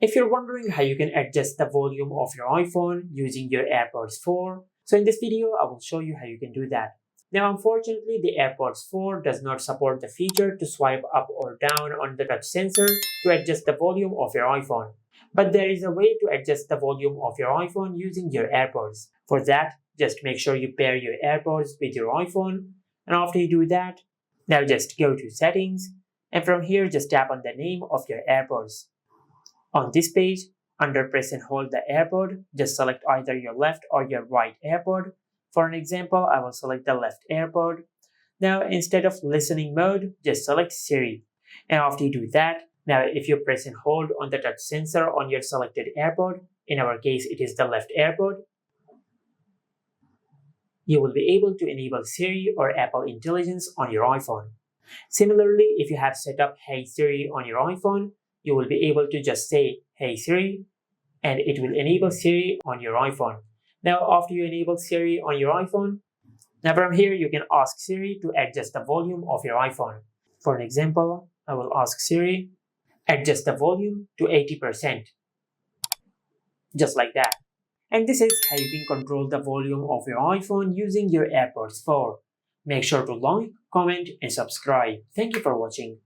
If you're wondering how you can adjust the volume of your iPhone using your AirPods 4, so in this video I will show you how you can do that. Now unfortunately the AirPods 4 does not support the feature to swipe up or down on the touch sensor to adjust the volume of your iPhone. But there is a way to adjust the volume of your iPhone using your AirPods. For that, just make sure you pair your AirPods with your iPhone, and after you do that, now just go to settings, and from here just tap on the name of your AirPods. On this page, under press and hold the AirPod, just select either your left or your right AirPod. For an example, I will select the left AirPod. Now, instead of listening mode, just select Siri. And after you do that, now if you press and hold on the touch sensor on your selected AirPod, in our case it is the left AirPod, you will be able to enable Siri or Apple Intelligence on your iPhone. Similarly, if you have set up Hey Siri on your iPhone, you will be able to just say Hey Siri and it will enable Siri on your iPhone. Now after you enable Siri on your iPhone, now from here you can ask Siri to adjust the volume of your iPhone. For an example, I will ask Siri, adjust the volume to 80%, just like that. And this is how you can control the volume of your iPhone using your AirPods 4. Make sure to like, comment and subscribe. Thank you for watching.